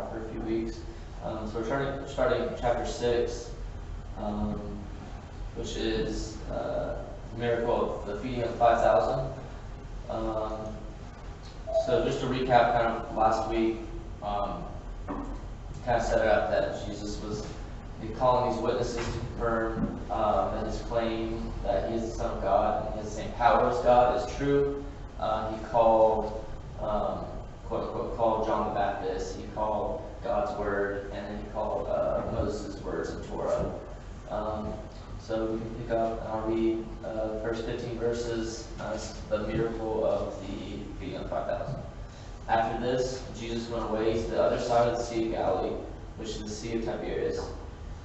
now for a few weeks. So we're starting chapter 6, which is the miracle of the feeding of 5,000. So just to recap, kind of last week, kind of set it up that Jesus was calling these witnesses to confirm that his claim that he is the Son of God and he has the same power as God is true. He called, quote unquote, called John the Baptist. He called God's word, and then he called Moses' words in Torah. So we can pick up, and I'll read the first 15 verses, the miracle of the feeding of 5,000. After this, Jesus went away to the other side of the Sea of Galilee, which is the Sea of Tiberias,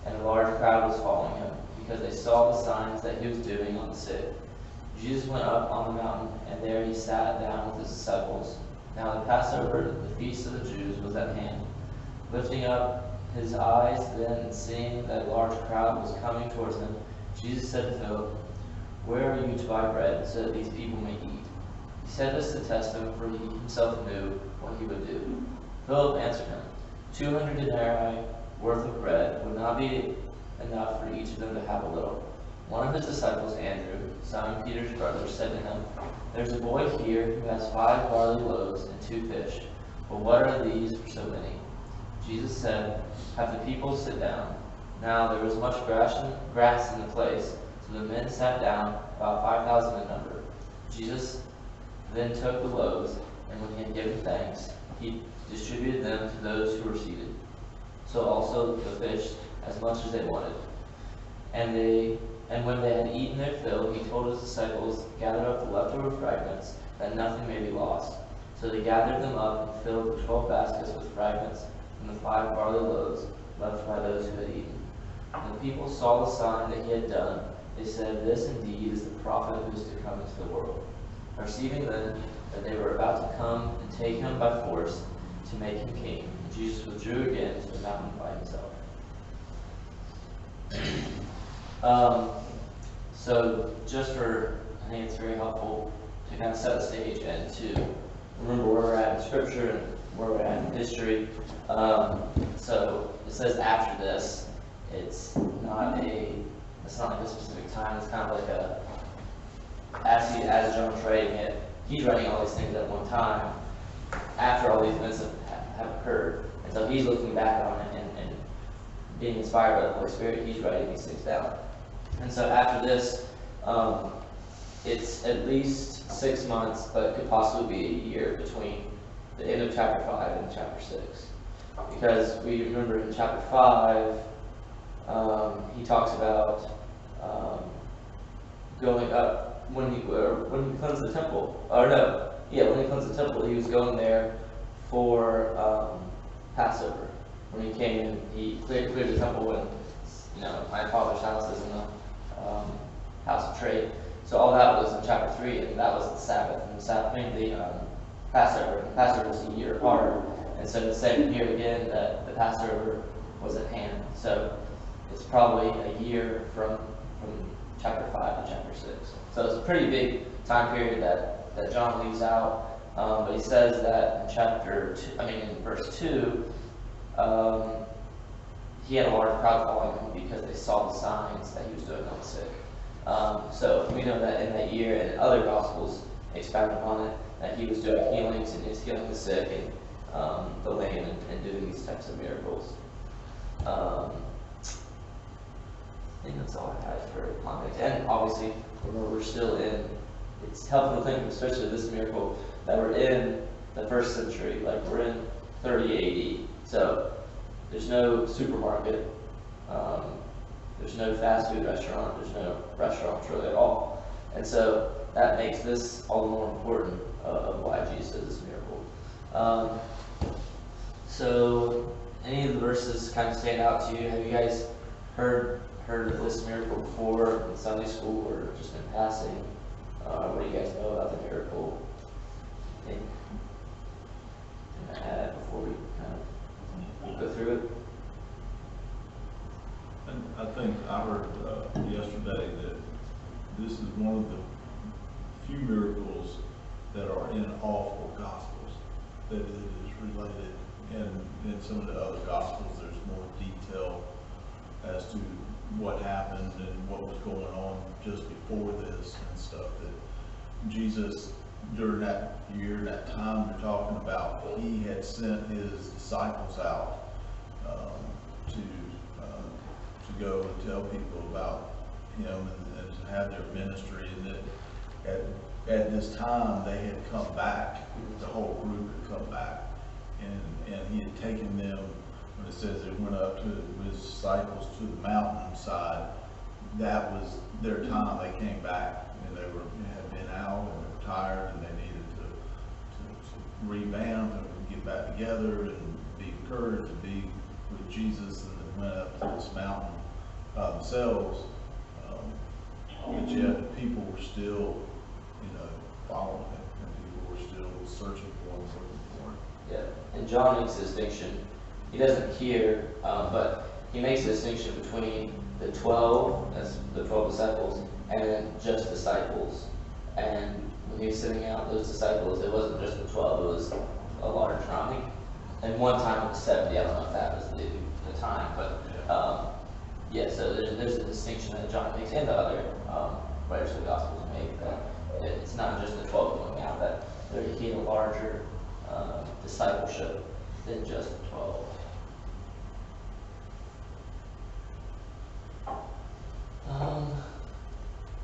and a large crowd was following him, because they saw the signs that he was doing on the sick. Jesus went up on the mountain, and there he sat down with his disciples. Now the Passover, the feast of the Jews, was at hand. Lifting up his eyes then, and seeing that a large crowd was coming towards him, Jesus said to Philip, "Where are you to buy bread, so that these people may eat?" He said this to test him, for he himself knew what he would do. Philip answered him, 200 denarii worth of bread would not be enough for each of them to have a little. One of his disciples, Andrew, Simon Peter's brother, said to him, "There's a boy here who has 5 barley loaves and 2 fish, but what are these for so many?" Jesus said, "Have the people sit down." Now there was much grass in the place, so the men sat down, about 5,000 in number. Jesus then took the loaves, and when he had given thanks, he distributed them to those who were seated. So also the fish, as much as they wanted. And when they had eaten their fill, he told his disciples, "Gather up the leftover fragments, that nothing may be lost." So they gathered them up and filled the 12 baskets with fragments from the 5 barley loaves left by those who had eaten. When the people saw the sign that he had done, they said, "This indeed is the prophet who is to come into the world." Perceiving then that they were about to come and take him by force to make him king, Jesus withdrew again to the mountain by himself. So just I think it's very helpful to kind of set the stage and to remember where we're at in Scripture and where we're at in history. So it says after this. It's not like a specific time. It's kind of like as John's writing it, he's writing all these things at one time after all these events have occurred. And so he's looking back on it and being inspired by the Holy Spirit, he's writing these things down. And so after this, it's at least 6 months, but it could possibly be a year between the end of chapter 5 and chapter 6. Because we remember in chapter 5, he talks about going up when he cleansed the temple. When he cleansed the temple, he was going there for Passover. When he came in, he cleared the temple when my father's house is in the house of trade. So all that was in chapter 3, and that was the Sabbath. And the Passover. The Passover was a year apart, and so it's saying here again that the Passover was at hand. So it's probably a year from chapter 5 to chapter 6. So it's a pretty big time period that John leaves out. But he says that in verse 2, he had a large crowd following him because they saw the signs that he was doing on the sick. So we know that in that year, and other Gospels expound upon it, that he was doing healings and he was healing the sick and the lame and doing these types of miracles. I think that's all I have for context. And obviously, we're still it's helpful to think, especially this miracle, that we're in the 1st century, like we're in 30 AD. So there's no supermarket, there's no fast food restaurant, there's no restaurants really at all. And so that makes this all the more important of why Jesus did this miracle. So any of the verses kind of stand out to you? Have you guys heard of this miracle before in Sunday school or just in passing? What do you guys know about the miracle? I think add before we kind of go through it. And I think I heard yesterday that this is one of the few miracles that are in all 4 Gospels, that it is related and in some of the other gospels, there's more detail as to what happened and what was going on just before this and stuff, that Jesus, during that year, that time you're talking about, he had sent his disciples out to go and tell people about him and to have their ministry, and that at this time they had come back, the whole group had come back, and he had taken them, when it says they went up to his disciples to the mountainside, that was their time. They came back, and they had been out and they were tired, and they needed to revamp and get back together and be encouraged to be with Jesus, and they went up to this mountain by themselves. But yet the people were still, following him, and people were still searching for him, looking for him. Yeah, and John makes a distinction. He doesn't here, but he makes a distinction between the 12, that's the 12 disciples, and then just disciples. And when he was sending out those disciples, it wasn't just the 12, it was a large army. And one time it was 70, I don't know if that was the time, but yeah, so there's a distinction that John makes, and the other writers of the Gospels make, that it's not just the 12 going out, that he had a larger discipleship than just the 12.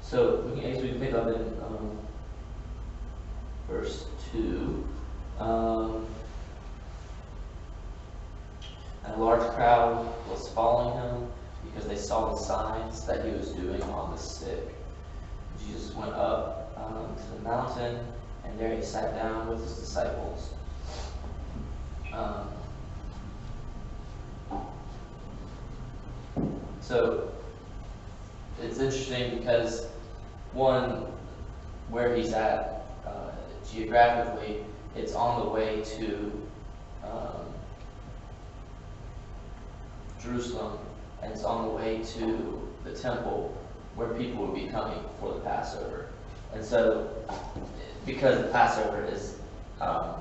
So I guess we can pick up in verse 2. And a large crowd was following him because they saw the signs that he was doing on the sick. Jesus went up to the mountain, and there he sat down with his disciples. So it's interesting because, one, where he's at geographically, it's on the way to Jerusalem, and it's on the way to the temple where people would be coming for the Passover. And so, because the Passover is at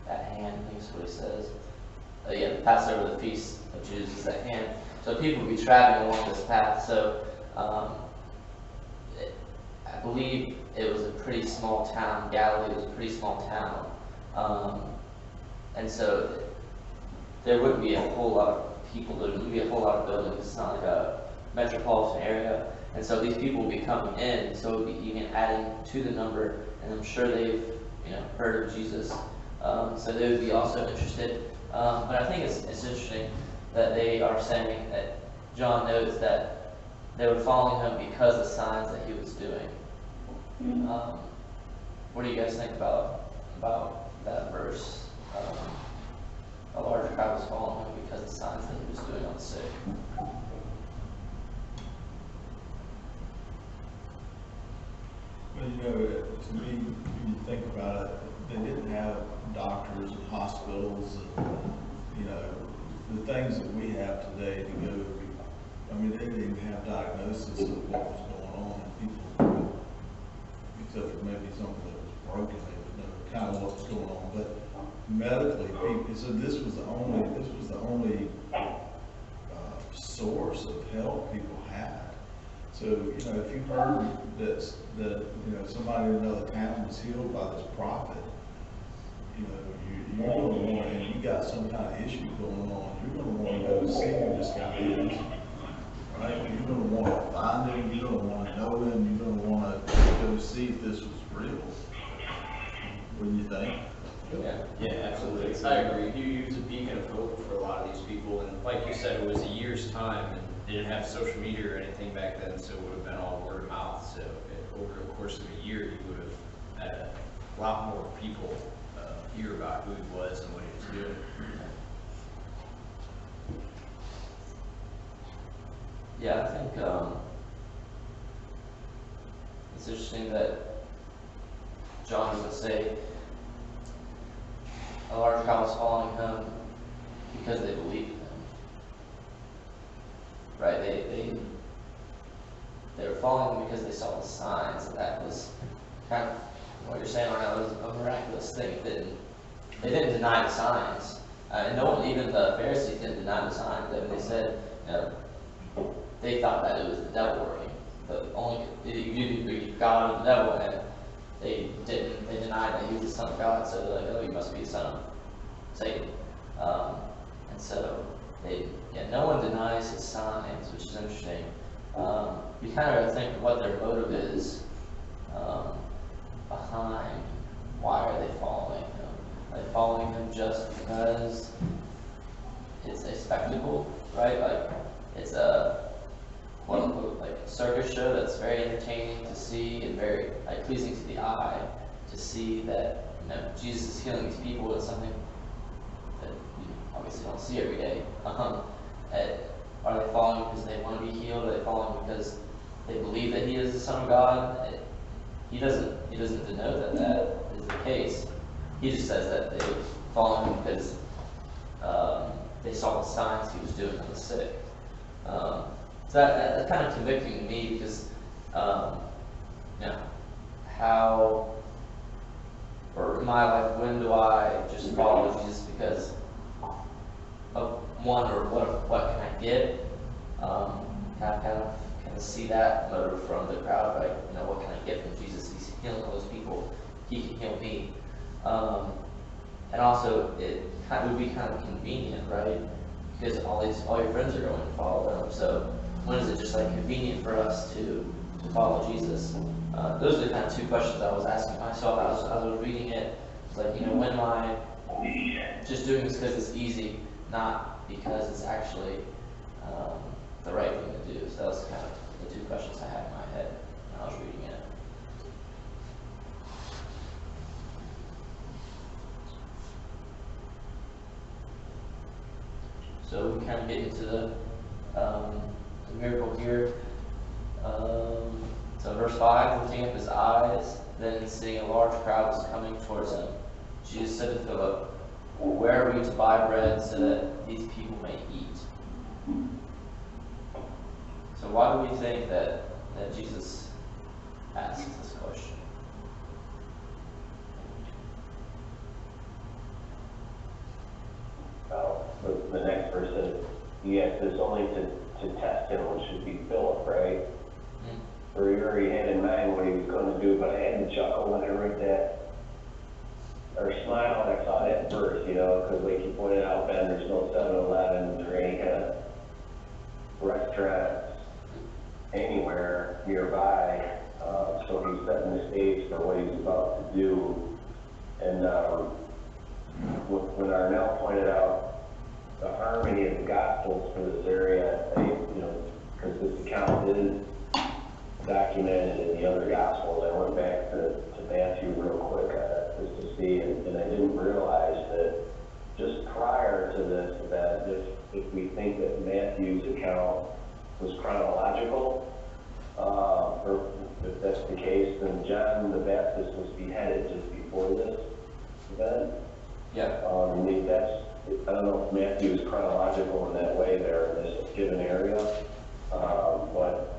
hand, I think is what he says. The Passover, the Feast of Jews, is at hand. So people would be traveling along this path. So I believe it was a pretty small town. Galilee was a pretty small town. And so there wouldn't be a whole lot of people. There wouldn't be a whole lot of buildings. It's not like a metropolitan area. And so these people would be coming in. So it would be even adding to the number. And I'm sure they've heard of Jesus. So they would be also interested. But I think it's interesting that they are saying that John notes that they were following him because of signs that he was doing. What do you guys think about that verse? A large crowd was following him because of the signs that he was doing on the sick. Well, to me, when you think about it, they didn't have doctors and hospitals and, the things that we have today to go. I mean, they didn't even have diagnosis of what was going on, and people, except for maybe something that was broken, they would know kind of what was going on. But medically, people, so this was the only source of help people had. So, if you heard that somebody in another town was healed by this prophet, you're going to want, and you got some kind of issue going on, you're going to want to go see who this guy is, right? You're going to want to find him, you're going to want to know him, you're going to want to go see if this was real. What do you think? Yeah, absolutely. I agree. He was a beacon of hope for a lot of these people, and like you said, it was a year's time, and they didn't have social media or anything back then, so it would have been all word of mouth. So over the course of a year, you would have had a lot more people hear about who he was and what he was doing. Yeah, I think it's interesting that John doesn't say a large crowd was following him because they believed in him. Right? They were following him because they saw the signs, and that was kind of what you're saying right now. It was a miraculous thing. They didn't deny the signs. And no one, even the Pharisees, didn't deny the signs. They said, they thought that it was the devil working. But only you could be God or the devil, and they didn't. They denied that he was the Son of God. So they're like, oh, you must be the son of Satan. And so no one denies his signs, which is interesting. You kind of think what their motive is behind why are they following him. Are they following him just because it's a spectacle, right? Like it's a quote unquote like circus show that's very entertaining to see and very like pleasing to the eye to see that Jesus is healing these people is something that you obviously don't see every day. Are they following because they want to be healed? Are they following because they believe that he is the Son of God? He doesn't denote that is the case. He just says that they follow him because they saw the signs he was doing on the sick. So that's kind of convicting to me because, how, or in my life, when do I just follow Jesus because of one, or what can I get? Kind of see that motive from the crowd, like, what can I get from Jesus? He's healing all those people. He can heal me. And also, it would be kind of convenient, right? Because all your friends are going to follow him. So when is it just like convenient for us to follow Jesus? Those are the kind of two questions I was asking myself as I was reading it. It's like, when am I just doing this because it's easy, not because it's actually the right thing to do? So that was kind of the two questions I had in my head when I was reading it. So we kind of get into the miracle here. So verse 5, lifting up his eyes, then seeing a large crowd was coming towards him, Jesus said to Philip, where are we to buy bread so that these people may eat? So why do we think that Jesus asked this question? The next person, he asked this only to test him, which should be Philip, right? Or he already had in mind what he was going to do, but I had to chuckle when I read that, or smile when I saw that verse, because like you pointed out, Ben, there's no 7-Elevens or any kind of restaurants anywhere nearby, so he's setting the stage for what he's about to do. And when Arnell pointed out the harmony of the Gospels for this area, because this account is documented in the other Gospels, I went back to Matthew real quick just to see, and I didn't realize that just prior to this, that if we think that Matthew's account was chronological, or if that's the case, then John the Baptist was beheaded just before this event. Yeah. I don't know if Matthew is chronological in that way there in this given area, but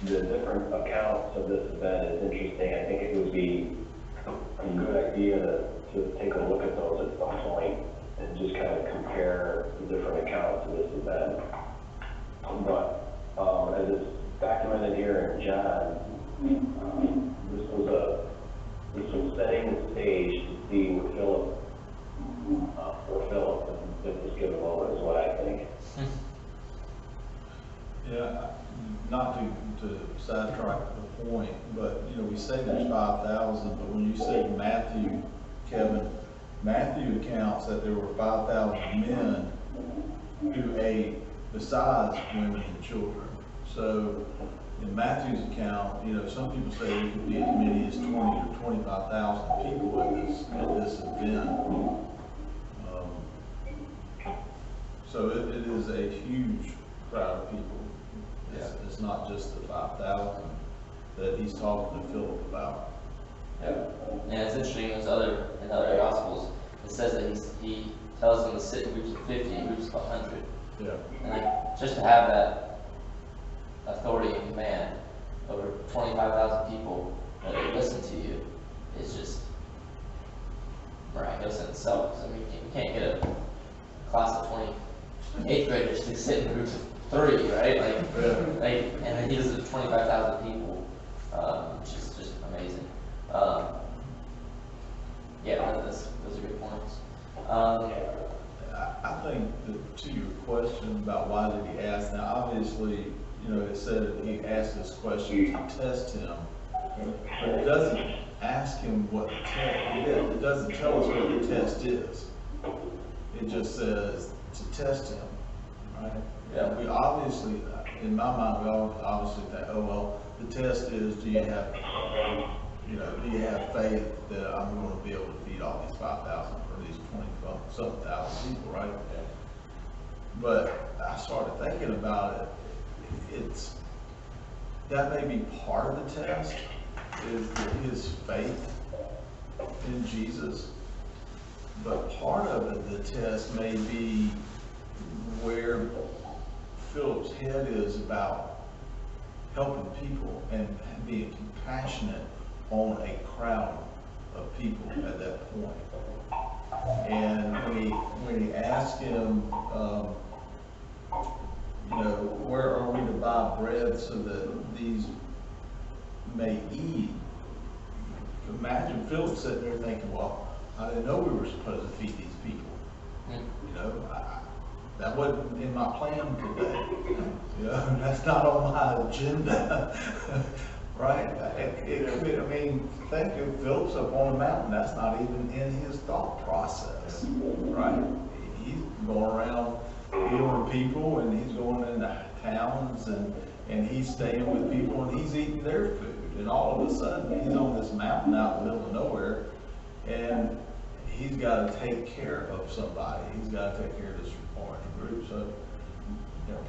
the different accounts of this event is interesting. I think it would be a good idea to take a look at those at some point and just kind of compare the different accounts of this event. But as it's documented here in John, this was setting the stage to see where Philip in this given moment is what I think. Yeah, not to sidetrack the point, but, we say there's 5,000, but when you say Matthew, Kevin, Matthew accounts that there were 5,000 men who ate besides women and children. So in Matthew's account, some people say there could be as many as 20 or 25,000 people at this event. So it is a huge crowd of people. It's not just the 5,000 that he's talking to Philip about. Yeah, and it's interesting. In other Gospels, it says that he tells them to sit in groups of 50 and groups of 100. Yeah. And just to have that authority and command over 25,000 people that listen to you is just miraculous in itself. So, I mean, you can't get a class of 28th graders to sit in groups of 3, right? And then he does it to 25,000 people, which is just amazing. Yeah, those are good points. I think that to your question about why did he ask, now obviously, you know, it said that he asked this question to test him, but it doesn't ask him what the test, it doesn't tell us what the test is. It just says to test him, right? Yeah. We obviously, in my mind, we all obviously think, oh, well, the test is, do you have faith that I'm going to be able to feed all these 5,000 or these 20-something thousand people, right? But I started thinking about it, that may be part of the test, is his faith in Jesus. But part of it, the test may be where Philip's head is about helping people and being compassionate on a crowd of people at that point. And when he asked him, where are we to buy bread so that these may eat? Imagine Philip sitting there thinking, well, I didn't know we were supposed to feed these people. You know, that wasn't in my plan today. You know, that's not on my agenda, right? Think of Philip's up on the mountain. That's not even in his thought process, right? He's going around healing people, and he's going into towns, and he's staying with people, and he's eating their food. And all of a sudden, he's on this mountain out in the middle of nowhere, and he's got to take care of somebody. He's got to take care of this large group. So,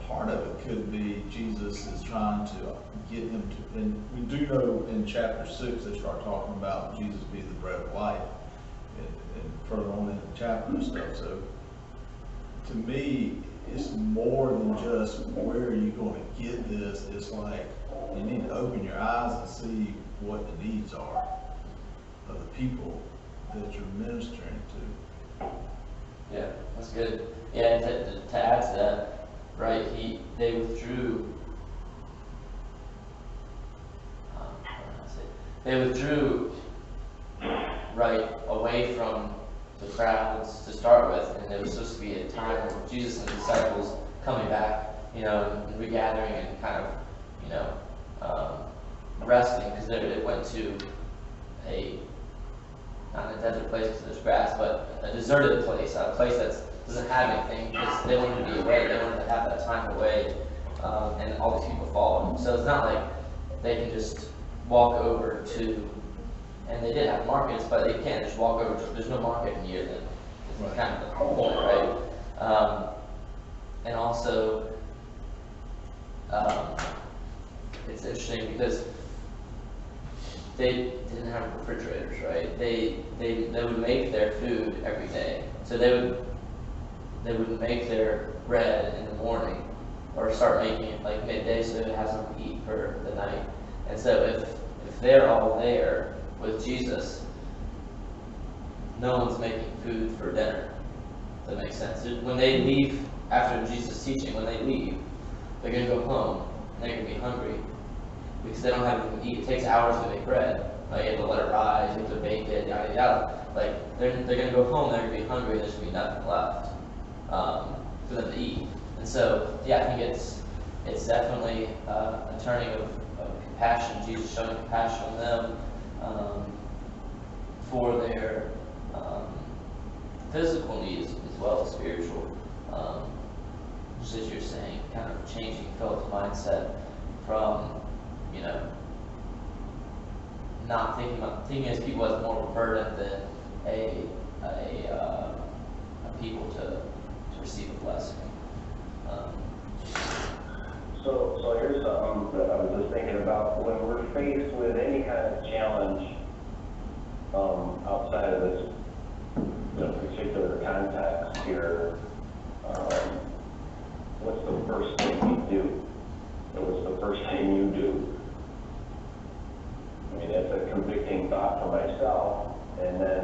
part of it could be Jesus is trying to get him to, and we do know in chapter 6, they start talking about Jesus being the bread of life, and further on in the chapter and stuff. So, to me, it's more than just where are you going to get this. It's like you need to open your eyes and see what the needs are of the people that you're ministering to. Yeah, that's good. Yeah, and to add to that, right, they withdrew, right, away from the crowds to start with, and there was supposed to be a time of Jesus and the disciples coming back, and regathering and kind of, resting, because it went to not a desert place because there's grass, but a deserted place, a place that doesn't have anything, because they wanted to be away, they wanted to have that time away, and all these people follow them. So it's not like they can just walk over to, and they did have markets, but they can't just walk over to, there's no market near them. It's kind of the point, right? And also, it's interesting because they didn't have refrigerators, right? They would make their food every day. So they would make their bread in the morning, or start making it like midday, so they have something to eat for the night. And so if they're all there with Jesus, no one's making food for dinner. Does that make sense? When they leave after Jesus' teaching, when they leave, they're going to go home and they're going to be hungry because they don't have anything to eat. It takes hours to make bread. Like, you have to let it rise, you have to bake it, yada yada. Like, they're going to go home, they're going to be hungry, there's going to be nothing left for them to eat. And so, yeah, I think it's definitely a turning of compassion, Jesus showing compassion on them for their physical needs as well as spiritual. Just as you're saying, kind of changing Philip's mindset from, not thinking as people as more of a burden than a people to receive a blessing. So here's something that I was just thinking about. When we're faced with any kind of challenge outside of this particular context here, what's the first thing we do? Or what's the first thing you do? I mean, that's a convicting thought for myself. And then,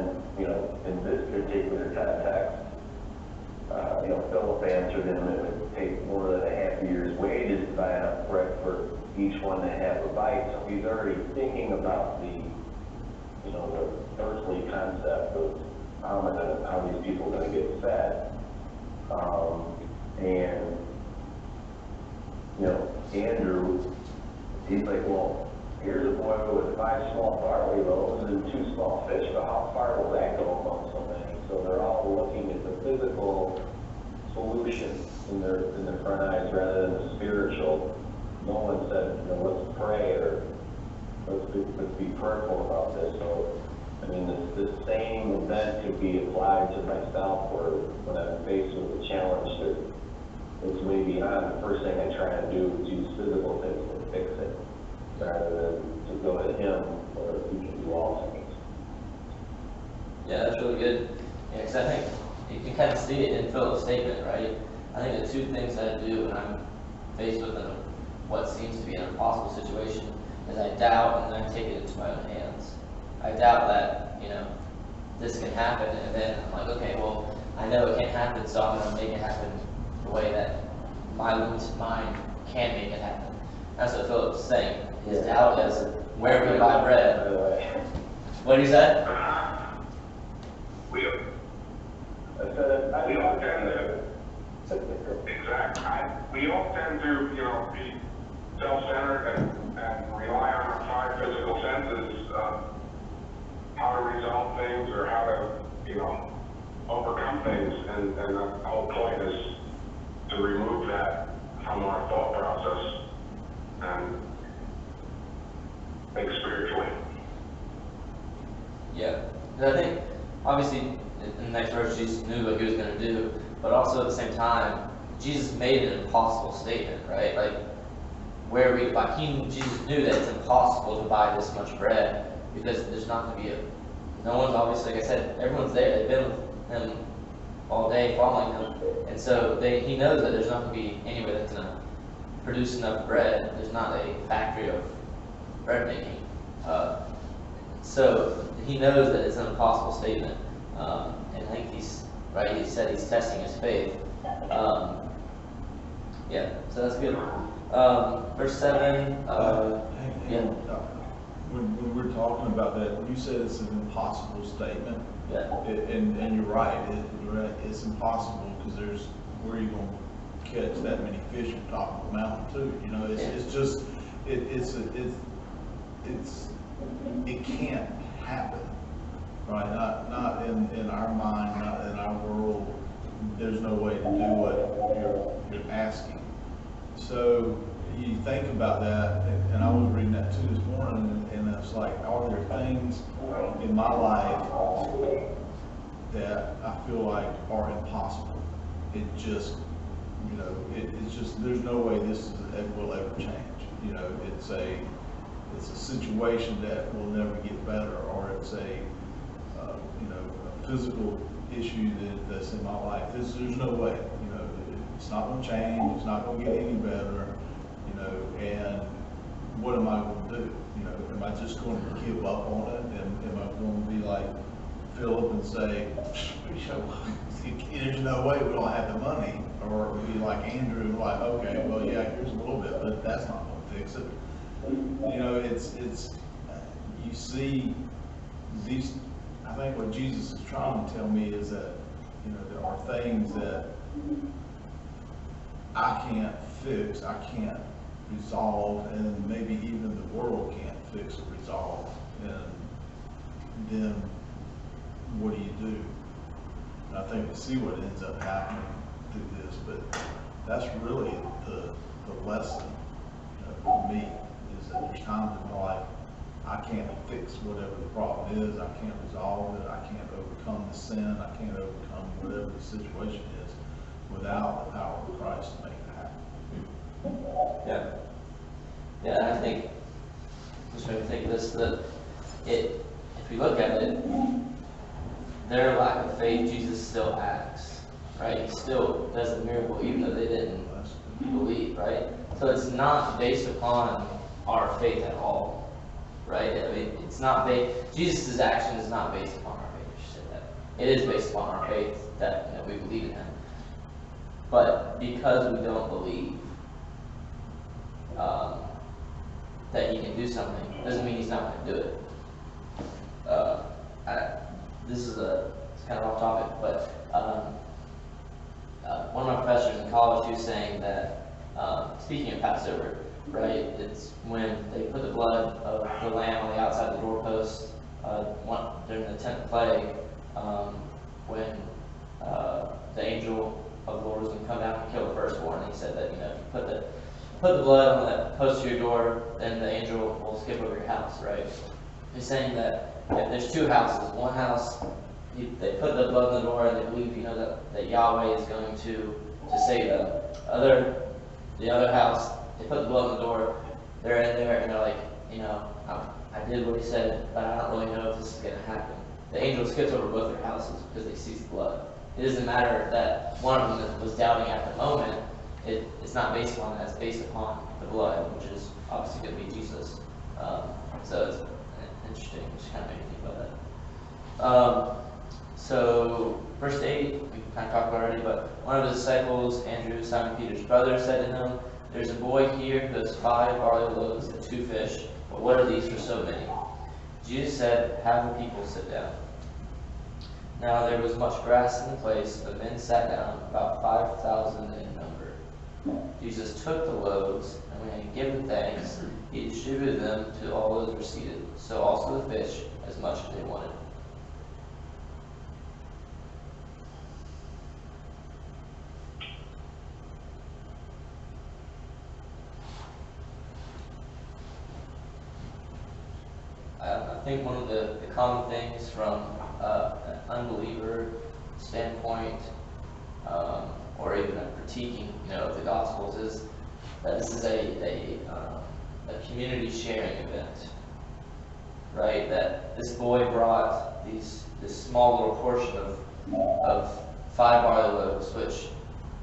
in this particular context, Philip answered him, it would take more than a half year's wages to buy enough bread for each one to have a bite. So he's already thinking about the earthly concept of how these people are going to get fed. And, Andrew, he's like, well, here's a boy with 5 small barley loaves and 2 small fish, but how far will that go among so many? So they're all looking at the physical solution in their front eyes rather than the spiritual. No one said, let's pray or let's be prayerful about this. So, this same event could be applied to myself, where when I'm faced with a challenge that's way beyond, the first thing I try to do is use physical things to fix it, rather than to go to Him, where He can do all things. Yeah, that's really good. Yeah, because I think you can kind of see it in Philip's statement, right? I think the 2 things that I do when I'm faced with what seems to be an impossible situation is I doubt and then I take it into my own hands. I doubt that, this can happen, and then I'm like, okay, well, I know it can't happen, so I'm going to make it happen the way that my limited mind can make it happen. That's what Philip's saying. His doubt is, where we buy bread. What did he say? We all tend to, be self-centered and rely on our 5 physical senses, how to resolve things or how to, overcome things. And the whole point is to remove that from our thought process and think spiritually. Yeah. I think, obviously, in the next verse, Jesus knew what He was going to do, but also at the same time, Jesus made an impossible statement, right? Like, Jesus knew that it's impossible to buy this much bread, because there's not going to be no one's obviously, like I said, everyone's there. They've been with Him all day, following Him, and so He knows that there's not going to be anywhere that's going to produce enough bread. There's not a factory of bread making. So He knows that it's an impossible statement, and I think He said He's testing His faith. Yeah, so that's good. Verse 7. Yeah. When we're talking about that, when you said it's an impossible statement, Yeah. and you're right, it's impossible, because where are you going to catch that many fish on top of the mountain too? It's just, it can't happen, right? Not in our mind, not in our world. There's no way to do what you're asking. So you think about that, and I was reading that too this morning, and it's like, are there things in my life that I feel like are impossible? It just, it's just, there's no way this will ever change. It's a situation that will never get better, or it's a physical issue that's in my life. There's no way, it's not going to change, it's not going to get any better, and what am I going to do? Am I just going to give up on it? And am I going to be like Philip and say, there's no way, we don't have the money? Or be like Andrew and like, okay, well, yeah, here's a little bit, but that's not going to fix it. You see these, I think what Jesus is trying to tell me is that, there are things that I can't fix, I can't resolve, and maybe even the world can't fix or resolve. And then what do you do? And I think we see what ends up happening through this, but that's really the lesson for me, is that there's times in my life I can't fix whatever the problem is, I can't resolve it, I can't overcome the sin, I can't overcome whatever the situation is without the power of Christ to make it happen. Yeah. Yeah, and I think, just made me think of this, that if we look at it, their lack of faith, Jesus still acts, right? He still does the miracle, even though they didn't believe, right? So it's not based upon our faith at all, right? I mean, It's not Jesus' action is not based upon our faith. I should say that. It is based upon our faith that we believe in him. But because we don't believe that he can do something, doesn't mean he's not going to do it. It's kind of off topic, but one of my professors in college, he was saying that, speaking of Passover, right, it's when they put the blood of the lamb on the outside of the doorpost during the 10th plague, when the angel of the Lord was going to come down and kill the firstborn. And he said that, if you put the blood on that post to your door, then the angel will skip over your house, right? He's saying that if there's two houses, one house, they put the blood on the door and they believe, that Yahweh is going to save them. The other house, they put the blood on the door, they're in there and they're like, I did what he said, but I don't really know if this is going to happen. The angel skips over both their houses because they sees the blood. It doesn't matter that one of them was doubting at the moment. It's not based upon that. It's based upon the blood, which is obviously going to be Jesus. So it's interesting. Just kind of made me think about that. So verse 8, we kind of talked about already, but one of the disciples, Andrew, Simon Peter's brother, said to him, "There's a boy here who has 5 barley loaves and 2 fish, but what are these for so many?" Jesus said, "Have the people sit down." Now there was much grass in the place, the men sat down, about 5,000 in number. Jesus took the loaves, and when he had given thanks, he distributed them to all those who were seated, so also the fish, as much as they wanted. I think one of the common things from an unbeliever standpoint, or even a critiquing, of the Gospels, is that this is a community sharing event, right? That this boy brought this small little portion of 5 barley loaves, which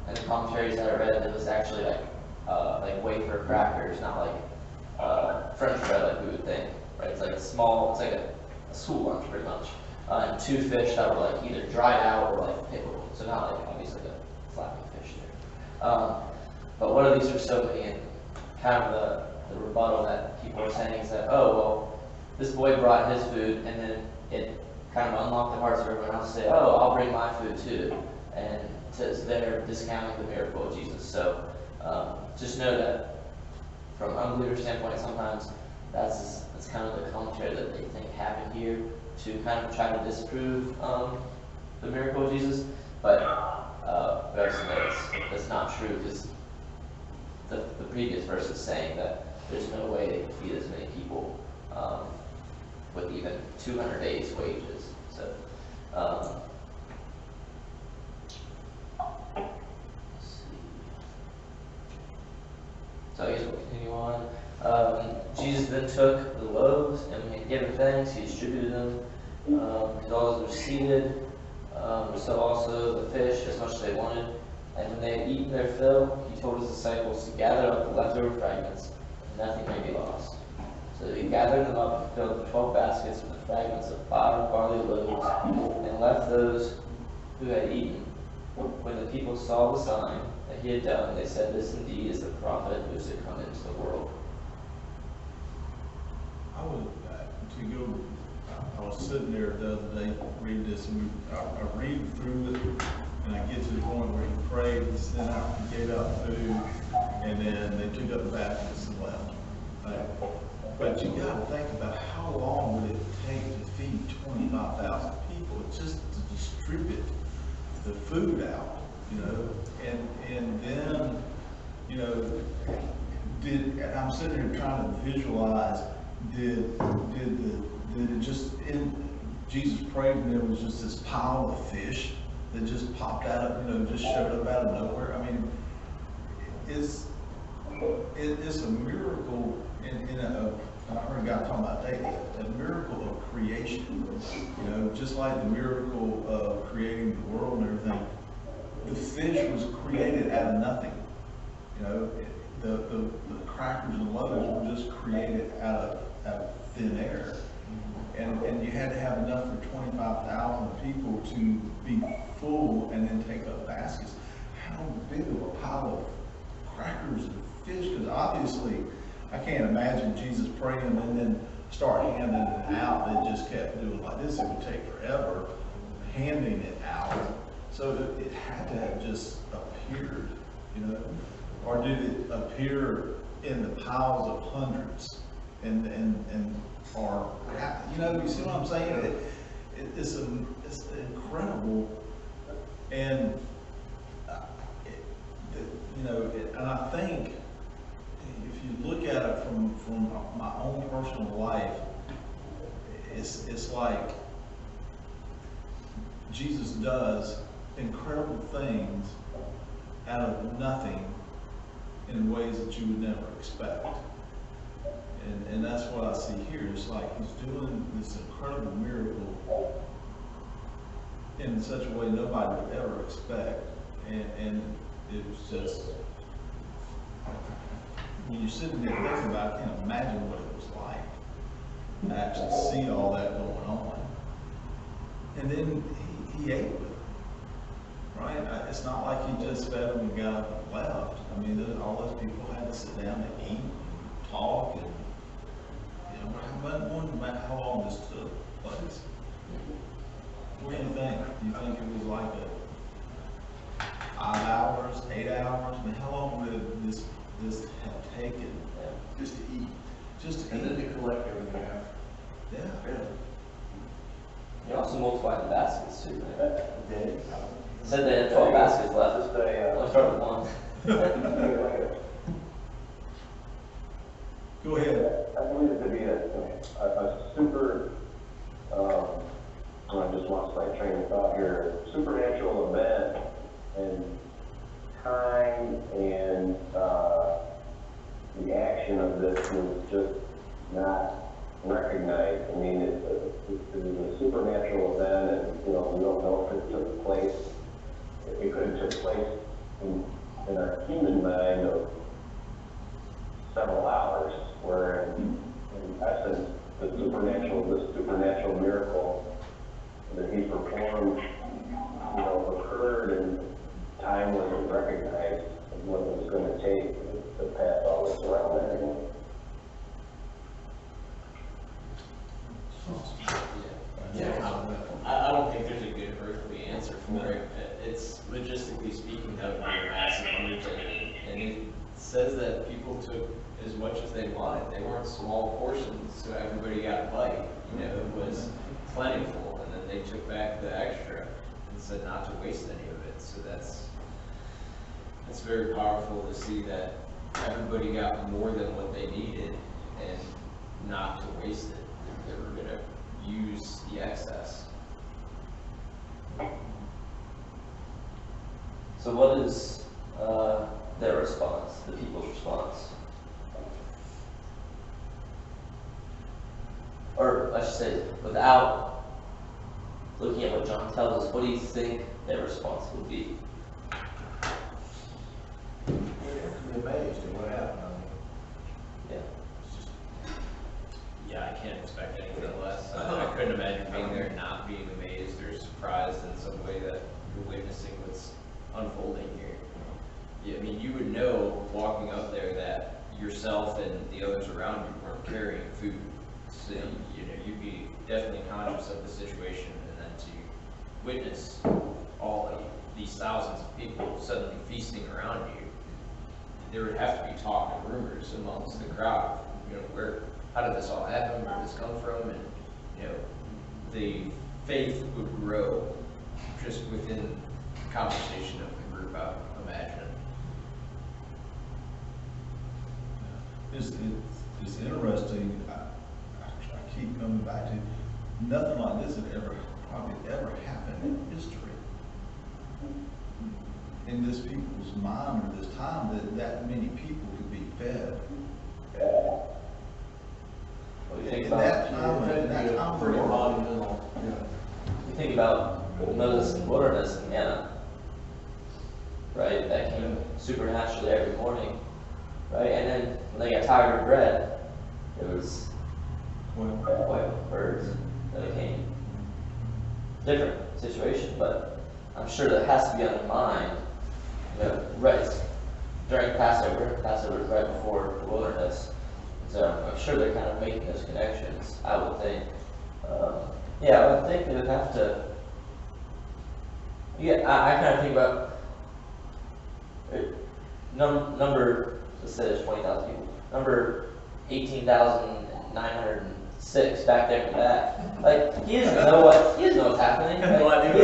in the commentaries that I read, it was actually like wafer crackers, not like French bread like we would think. Right? It's like it's like a school lunch pretty much. And 2 fish that were like either dried out or like pickled. So not like obviously a flapping fish there. But what are these for so many? And kind of the rebuttal that people are saying is that, oh, well, this boy brought his food and then it kind of unlocked the hearts of everyone else to say, oh, I'll bring my food too. And so they're discounting the miracle of Jesus. So just know that from an unbeliever standpoint, sometimes that's kind of the commentary that they think happened here to kind of try to disprove the miracle of Jesus. But we also know that's not true, because the previous verse is saying that there's no way they could feed as many people with even 200 days' wages. So, let's see. So I guess we'll continue on. Jesus then took the loaves, and when he had given thanks, he distributed them to all those who were seated. So also the fish, as much as they wanted. And when they had eaten their fill, he told his disciples to gather up the leftover fragments, and nothing may be lost. So he gathered them up and filled the 12 baskets with the fragments of 5 barley loaves, and left those who had eaten. When the people saw the sign that he had done, they said, "This indeed is the prophet who is to come into the world." I was sitting there the other day reading this, and I read through it, and I get to the point where he prayed, he sent out, he gave out food, and then they took up the baskets and left. But you got to think about how long would it take to feed 25,000 people? It's just to distribute the food out, and then, and I'm sitting here trying to visualize, did it just, Jesus prayed and there was just this pile of fish that just popped out of, just showed up out of nowhere? I mean, it's a miracle I heard a guy talking about daily, a miracle of creation, just like the miracle of creating the world and everything. The fish was created out of nothing, the crackers and loaves were just created out of thin air. and you had to have enough for 25,000 people to be full and then take up baskets. How big of a pile of crackers and fish? Because obviously, I can't imagine Jesus praying and then start handing it out. They just kept doing like this. It would take forever handing it out. So it had to have just appeared, you know, or did it appear in the piles of hundreds or, you know, you see what I'm saying? It's incredible, and you know, and I think if you look at it from my own personal life, it's like Jesus does incredible things out of nothing in ways that you would never expect. And that's what I see here. It's like he's doing this incredible miracle in such a way nobody would ever expect. And it was just, when you're sitting there thinking about it, I can't imagine what it was like to actually see all that going on. And then he ate with them, right? It's not like he just fed them and got up and left. I mean, all those people had to sit down and eat, and talk, and how long this took place? What do you think? Do you think it was like 5 hours, 8 hours? I mean, how long would this have taken just to eat? And then to collect everything after. Yeah. You also multiplied the baskets too, right? Days. Said they had 12 baskets left. Just a, Let's start with one. Go ahead. I believe it to be a super, I just lost my train of thought here, supernatural event, and time and the action of this was just not recognized. I mean, it was a supernatural event, and we don't know if it took place. It could have took place in our human mind of several hours, where in essence, this supernatural miracle that he performed, occurred, and time wasn't recognized of what it was going to take to pass all this around there. I don't think there's a good earthly answer for it. It's logistically speaking, that would be a massive undertaking. And it says that people took as much as they wanted. They weren't small portions, so everybody got a bite. It was plentiful, and then they took back the extra and said not to waste any of it. So that's very powerful to see that everybody got more than what they needed, and not to waste it. They were going to use the excess. So what is their response, the people's response? Or I should say, without looking at what John tells us, what do you think their response would be? We have to be amazed at what happened. Yeah. Yeah, I can't expect anything less. I couldn't imagine being there and not being amazed or surprised in some way that you're witnessing what's unfolding here. Yeah, I mean, you would know walking up there that yourself and the others around you weren't carrying food. So, you'd be definitely conscious of the situation, and then to witness all of these thousands of people suddenly feasting around you, there would have to be talk and rumors amongst the crowd. How did this all happen? Where did this come from? And, the faith would grow just within the conversation of the group, I imagine. It's interesting. I keep coming back to nothing like this had probably ever happened in history. In this people's mind or this time that many people could be fed. What do you think In about that time, in that time of the Pretty world. monumental. you think about Moses in the wilderness and manna, right? That came supernaturally every morning, right? And then when they got tired of bread, it was quail. birds that came. Different situation, but I'm sure that has to be on their mind. You know, right during Passover. Passover is right before the wilderness, so I'm sure they're kind of making those connections. I would think. Yeah, I would think they would have to. Yeah, I kind of think about number. Let's say there's 20,000 people. Number 18,906 back there in the back. Like he doesn't know what's happening. Like, he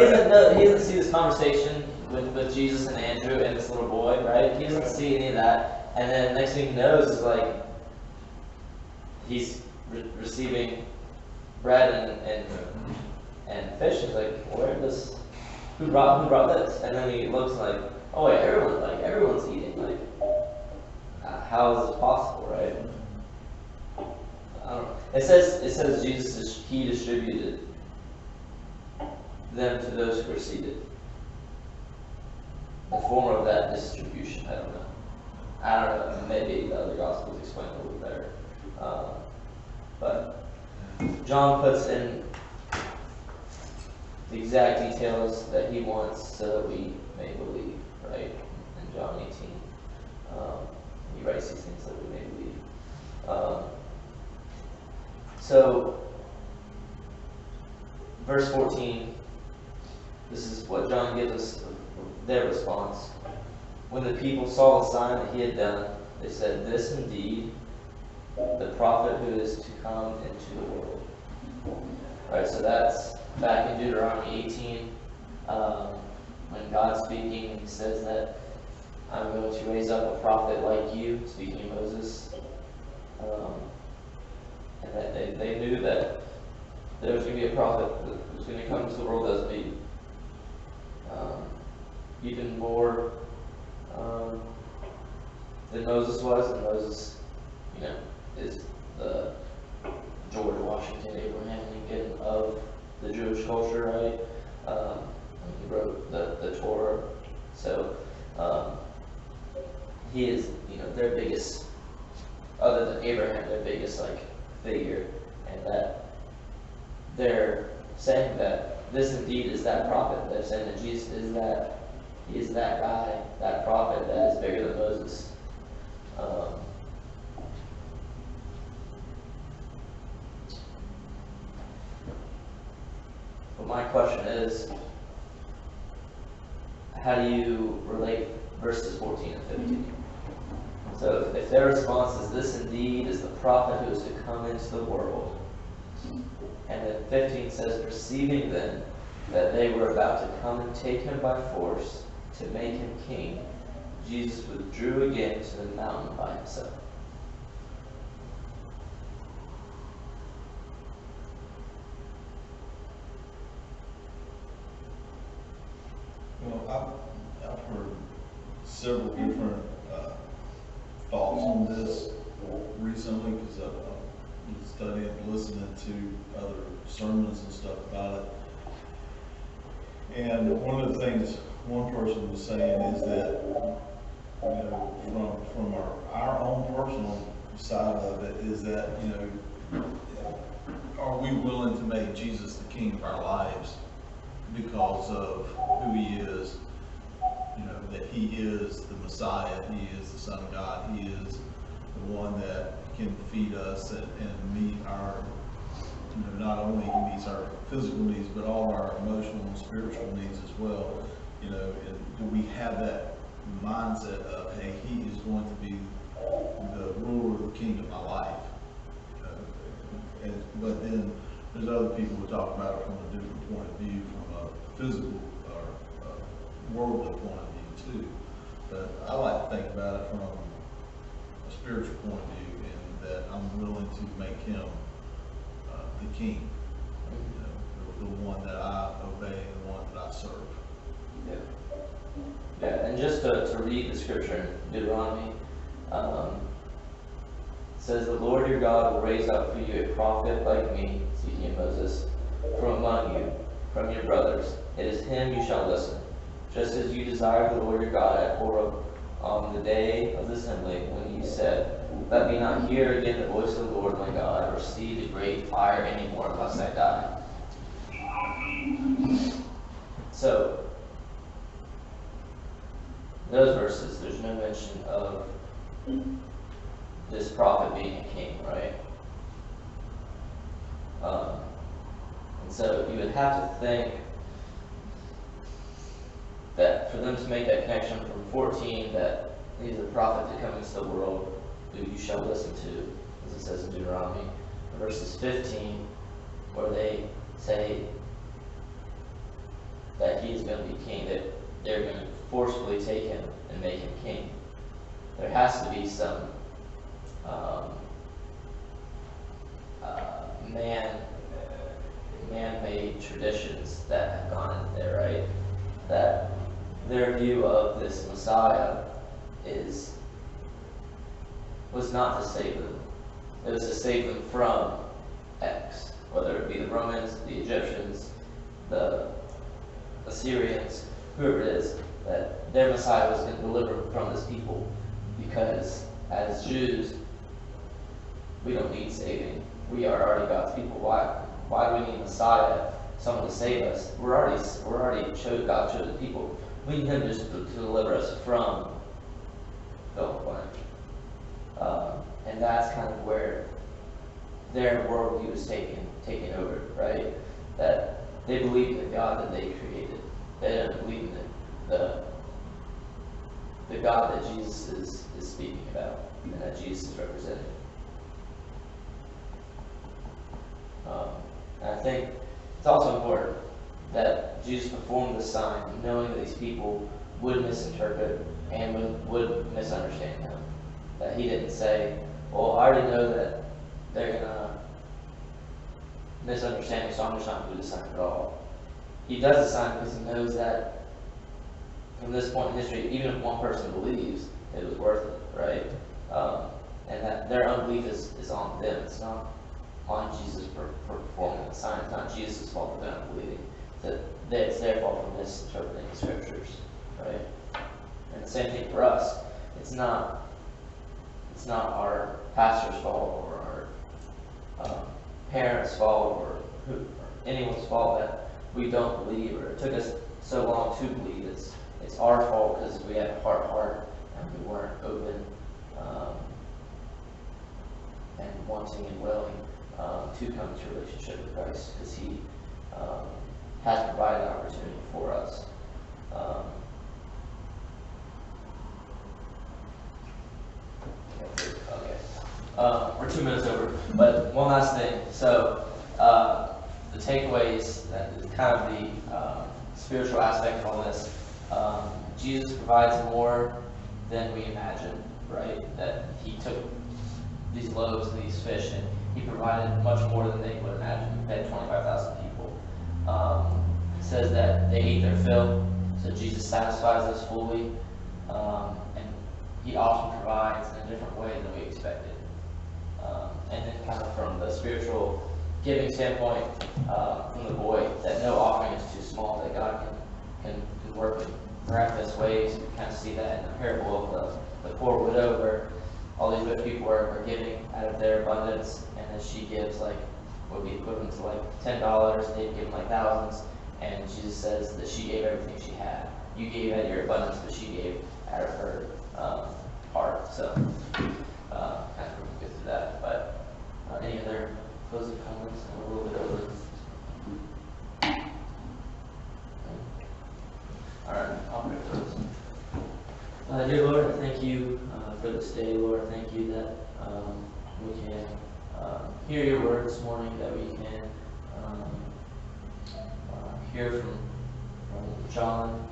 doesn't see this conversation with Jesus and Andrew and this little boy, right? He doesn't see any of that. And then next thing he knows is like he's receiving bread and fish. He's like, who brought this? And then he looks like, oh wait, everyone's eating. Like, how is this possible, right? I don't know. It says Jesus, he distributed them to those who were seated. The form of that distribution, I don't know. Maybe the other Gospels explain it a little better. But John puts in the exact details that he wants so that we may believe, right? In John 18. He writes these things that we may believe. So, verse 14, this is what John gives us, their response. When the people saw the sign that he had done, they said, "This indeed, the prophet who is to come into the world." Right, so that's back in Deuteronomy 18, when God's speaking, he says that I'm going to raise up a prophet like you, speaking of Moses. And that they knew that there was going to be a prophet that was going to come into the world as be even more than Moses was. And Moses, is the George Washington, Abraham Lincoln of the Jewish culture, right? He wrote the Torah. So he is, their biggest, other than Abraham, their biggest figure, and that they're saying that this indeed is that prophet. They're saying that Jesus is that, he is that guy, that prophet that is bigger than Moses. But my question is, how do you relate verses 14 and 15? So if their response is, "This indeed is the prophet who is to come into the world," and then 15 says, "Perceiving then that they were about to come and take him by force to make him king, Jesus withdrew again to the mountain by himself." Well, I've heard several different thoughts on this recently because I've been studying, listening to other sermons and stuff about it. And one of the things one person was saying is that, from our own personal side of it, is that, are we willing to make Jesus the king of our lives because of who he is? That he is the Messiah, he is the Son of God, he is the one that can feed us and meet our, not only he meets our physical needs, but all our emotional and spiritual needs as well. And do we have that mindset of, hey, he is going to be the ruler of the kingdom of my life? But then there's other people who talk about it from a different point of view, from a physical or worldly point of view too. But I like to think about it from a spiritual point of view, and that I'm willing to make him the king, the one that I obey, the one that I serve. Yeah, and just to read the scripture in Deuteronomy, it says, "The Lord your God will raise up for you a prophet like me," speaking of Moses, "from among you, from your brothers. It is him you shall listen. Just as you desired the Lord your God at Horeb on the day of the assembly, when you said, "Let me not hear again the voice of the Lord my God, or see the great fire anymore, lest I die." So, those verses, there's no mention of this prophet being a king, right? And so you would have to think that for them to make that connection from 14, that he's a prophet that comes into the world, who you shall listen to, as it says in Deuteronomy, verses 15, where they say that he is going to be king, that they're going to forcefully take him and make him king. There has to be some man-made traditions that have gone in there, right? That their view of this Messiah was not to save them. It was to save them from X, whether it be the Romans, the Egyptians, the Assyrians, whoever it is, that their Messiah was going to deliver them from this people, because as Jews, we don't need saving. We are already God's people. Why do we need a Messiah, someone to save us? We're already God chosen people. We need him just to deliver us from fill in the blank. And that's kind of where their worldview was taken over, right? That they believe in the God that they created. They don't believe in the God that Jesus is speaking about and that Jesus is representing. And I think it's also important that Jesus performed this sign knowing that these people would misinterpret and would misunderstand him. That he didn't say, well, I already know that they're going to misunderstand me, so I'm just not going to do the sign at all. He does the sign because he knows that from this point in history, even if one person believes, it was worth it, right? And that their unbelief is on them. It's not on Jesus for performing the sign. It's not Jesus' fault for them believing. It's their fault for misinterpreting the scriptures, right? And the same thing for us. It's not our pastor's fault or our parents' fault or anyone's fault that we don't believe, or it took us so long to believe. It's our fault because we had a hard heart and we weren't open and wanting and willing to come into a relationship with Christ, because he has provided an opportunity for us. We're 2 minutes over, but one last thing. So the takeaways, that is kind of the spiritual aspect of all this. Jesus provides more than we imagine, right? That he took these loaves and these fish and he provided much more than they would imagine. He fed 25,000 people. It says that they ate their fill, so Jesus satisfies us fully, and he often provides in a different way than we expected. And then kind of from the spiritual giving standpoint, from the boy, that no offering is too small, that God can work in miraculous ways. You kind of see that in the parable of the poor widow, where all these rich people are giving out of their abundance, and then she gives like what would be equivalent to like $10. They've given like thousands, and Jesus says that she gave everything she had. You gave out of your abundance, but she gave out of her heart. So kind of go through that. But any other closing comments? A little bit over. All right, I'll pray for this. Dear Lord, I thank you for this day, Lord. Thank you that we can hear your word this morning, that we can hear from John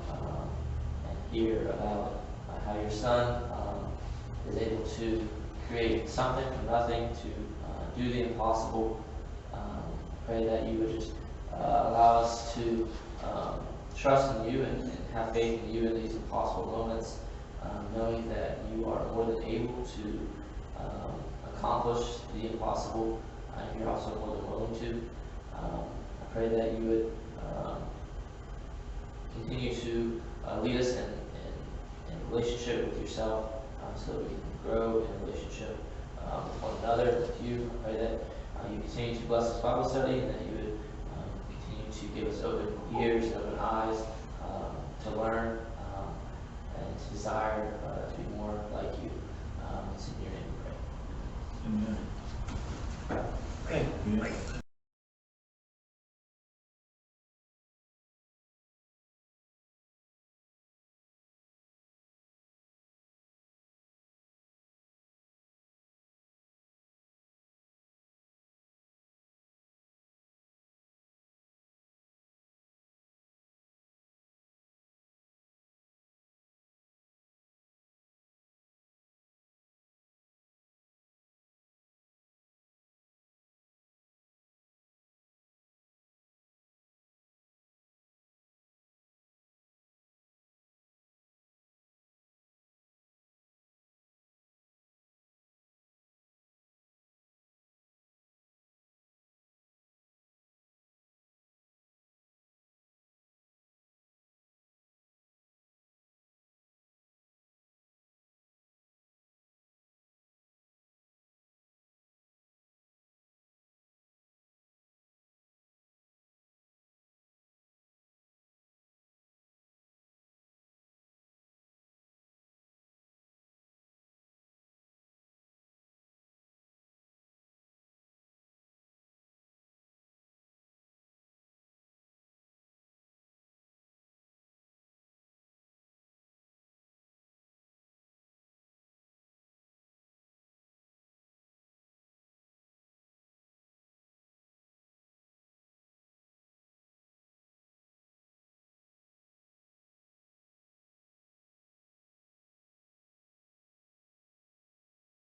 and hear about how your son is able to create something from nothing, to do the impossible. Pray that you would just allow us to trust in you and have faith in you in these impossible moments, knowing that you are more than able to accomplish the impossible, and you're also more than willing to. I pray that you would continue to lead us in in relationship with yourself, so that we can grow in a relationship with one another, with you. I pray that you continue to bless this Bible study, and that you would continue to give us open ears and open eyes to learn and to desire to be more like you. It's in your name we pray. Amen. Okay. Yeah.